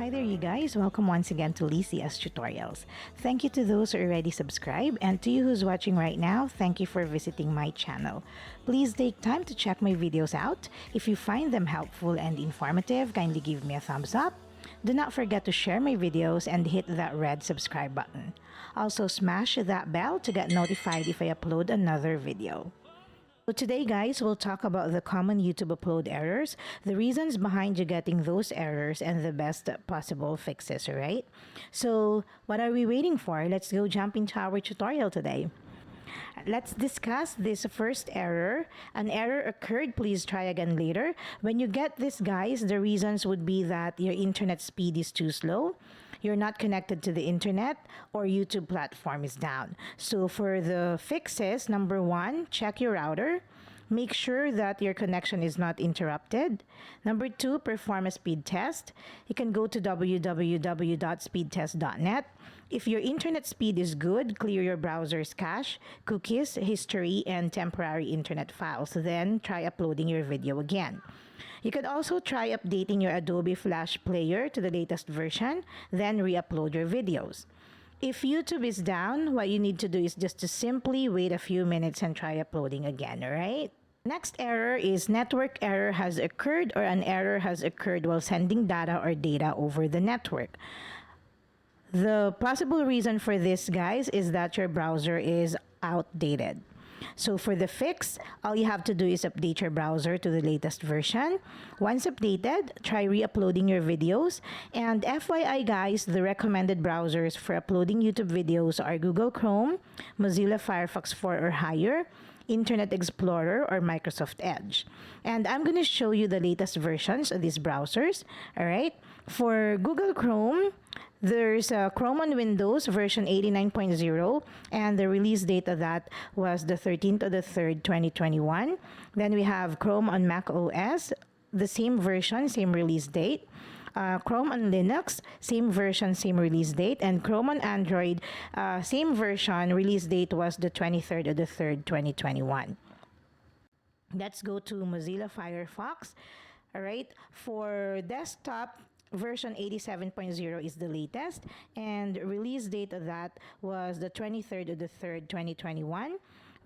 Hi there you guys, welcome once again to cee-s tutorials. Thank you to those who already subscribed, and to you who's watching right now, thank you for visiting my channel. Please take time to check my videos out. If you find them helpful and informative, kindly give me a thumbs up. Do not forget to share my videos and hit that red subscribe button. Also smash that bell to get notified if I upload another video. So today guys, we'll talk about the common YouTube upload errors, the reasons behind you getting those errors, and the best possible fixes, alright? So what are we waiting for? Let's go jump into our tutorial today. Let's discuss this first error. An error occurred, please try again later. When you get this guys, the reasons would be that your internet speed is too slow, you're not connected to the internet, or YouTube platform is down. So for the fixes, number one, check your router. Make sure that your connection is not interrupted. Number two, perform a speed test. You can go to www.speedtest.net. If your internet speed is good, clear your browser's cache, cookies, history, and temporary internet files. Then try uploading your video again. You could also try updating your Adobe Flash Player to the latest version, then re-upload your videos. If YouTube is down, what you need to do is just to simply wait a few minutes and try uploading again, alright? Next error is network error has occurred, or an error has occurred while sending data or data over the network. The possible reason for this, guys, is that your browser is outdated. So for the fix, all you have to do is update your browser to the latest version. Once updated, try re-uploading your videos. And FYI guys, the recommended browsers for uploading YouTube videos are Google Chrome, Mozilla Firefox 4 or higher, Internet Explorer, or Microsoft Edge. And I'm going to show you the latest versions of these browsers. Alright, for Google Chrome, there's Chrome on Windows version 89.0, and the release date of that was the 13th of the 3rd, 2021. Then we have Chrome on Mac OS, the same version, same release date. Chrome on Linux, same version, same release date. And Chrome on Android, same version, release date was the 23rd of the 3rd, 2021. Let's go to Mozilla Firefox. All right, for desktop, version 87.0 is the latest, and release date of that was the 23rd of the 3rd, 2021.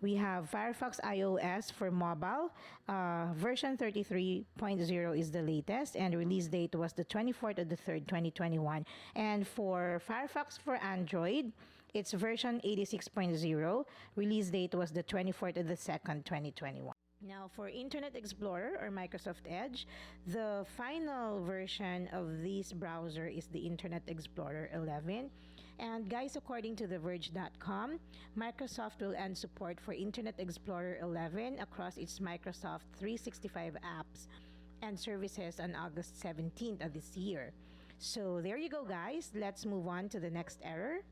We have Firefox iOS for mobile, version 33.0 is the latest, and release date was the 24th of the 3rd, 2021. And for Firefox for Android, it's version 86.0, release date was the 24th of the 2nd, 2021. Now for Internet Explorer or Microsoft Edge, the final version of this browser is the Internet Explorer 11. And guys, according to TheVerge.com, Microsoft will end support for Internet Explorer 11 across its Microsoft 365 apps and services on August 17th of this year. So there you go guys, let's move on to the next error.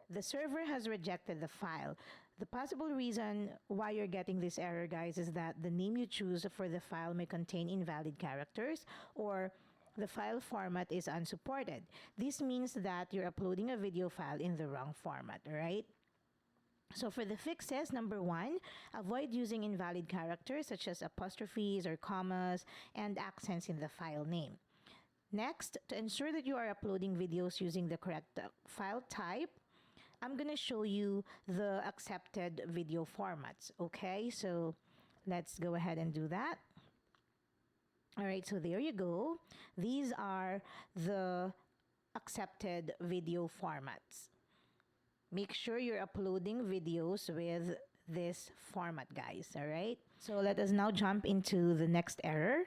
The server has rejected the file. The possible reason why you're getting this error, guys, is that the name you choose for the file may contain invalid characters, or the file format is unsupported. This means that you're uploading a video file in the wrong format, right? So for the fixes, number one, avoid using invalid characters such as apostrophes or commas and accents in the file name. Next, to ensure that you are uploading videos using the correct file type, I'm going to show you the accepted video formats, okay? So let's go ahead and do that. All right, so there you go. These are the accepted video formats. Make sure you're uploading videos with this format, guys, all right? So let us now jump into the next error.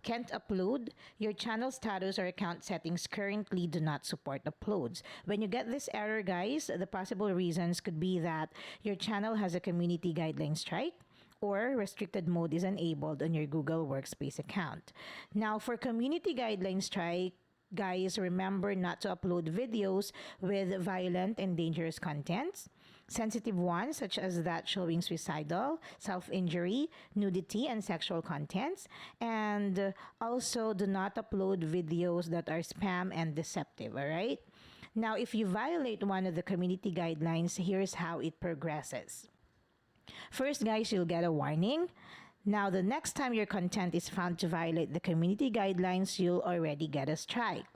Can't upload. Your channel status or account settings currently do not support uploads. When you get this error, guys, the possible reasons could be that your channel has a community guideline strike, or restricted mode is enabled on your Google Workspace account. Now, for community guideline strike, guys, remember not to upload videos with violent and dangerous contents, sensitive ones such as that showing suicidal, self-injury, nudity, and sexual contents. And also do not upload videos that are spam and deceptive, all right? Now, if you violate one of the community guidelines, here's how it progresses. First, guys, you'll get a warning. Now, the next time your content is found to violate the community guidelines, you'll already get a strike.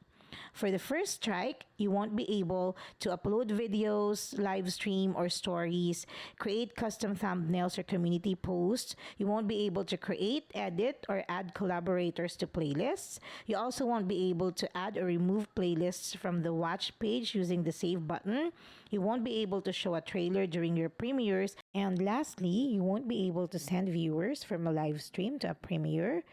For the first strike, you won't be able to upload videos, live stream, or stories, create custom thumbnails or community posts. You won't be able to create, edit, or add collaborators to playlists. You also won't be able to add or remove playlists from the watch page using the save button. You won't be able to show a trailer during your premieres. And lastly, you won't be able to send viewers from a live stream to a premiere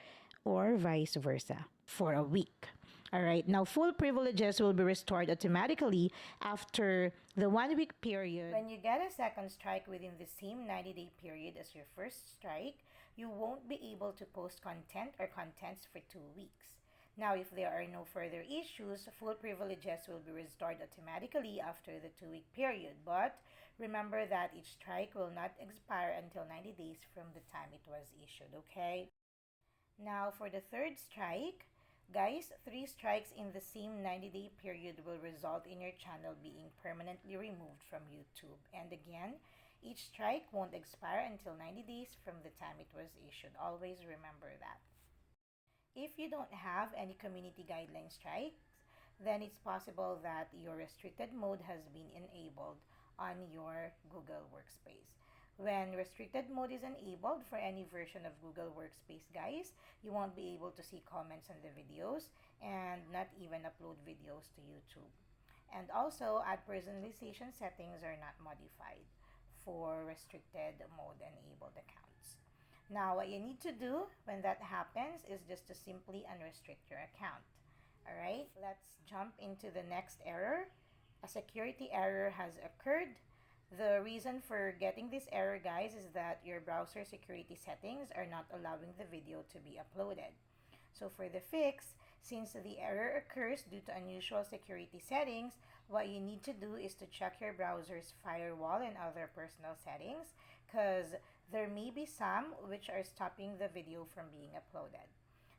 or vice versa for a week. All right. Now, full privileges will be restored automatically after the 1 week period. When you get a second strike within the same 90-day period as your first strike, you won't be able to post content or contents for 2 weeks. Now, if there are no further issues, full privileges will be restored automatically after the 2 week period. But remember that each strike will not expire until 90 days from the time it was issued, okay? Now, for the third strike, guys, 3 strikes in the same 90-day period will result in your channel being permanently removed from YouTube. And again, each strike won't expire until 90 days from the time it was issued. Always remember that. If you don't have any community guideline strikes, then it's possible that your restricted mode has been enabled on your Google Workspace. When restricted mode is enabled for any version of Google Workspace, guys, you won't be able to see comments on the videos and not even upload videos to YouTube. And also, ad personalization settings are not modified for restricted mode enabled accounts. Now, what you need to do when that happens is just to simply unrestrict your account. Alright, let's jump into the next error. A security error has occurred. The reason for getting this error, guys, is that your browser security settings are not allowing the video to be uploaded. So for the fix, since the error occurs due to unusual security settings, what you need to do is to check your browser's firewall and other personal settings, because there may be some which are stopping the video from being uploaded.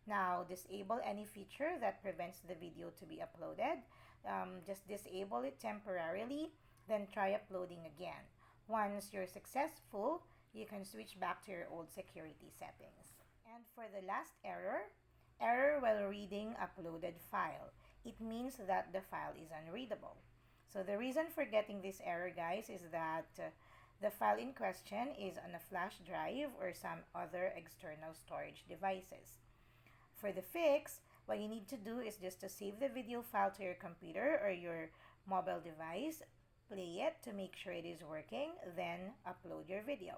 Now, disable any feature that prevents the video to be uploaded. Just disable it temporarily, then try uploading again. Once you're successful, you can switch back to your old security settings. And for the last error, error while reading uploaded file. It means that the file is unreadable. So the reason for getting this error, guys, is that the file in question is on a flash drive or some other external storage devices. For the fix, what you need to do is just to save the video file to your computer or your mobile device, play it to make sure it is working, then upload your video.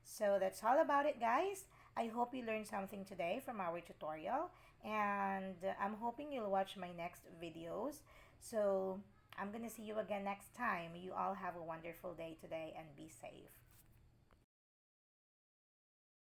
So that's all about it, guys. I hope you learned something today from our tutorial, and I'm hoping you'll watch my next videos. So I'm gonna see you again next time. You all have a wonderful day today and be safe.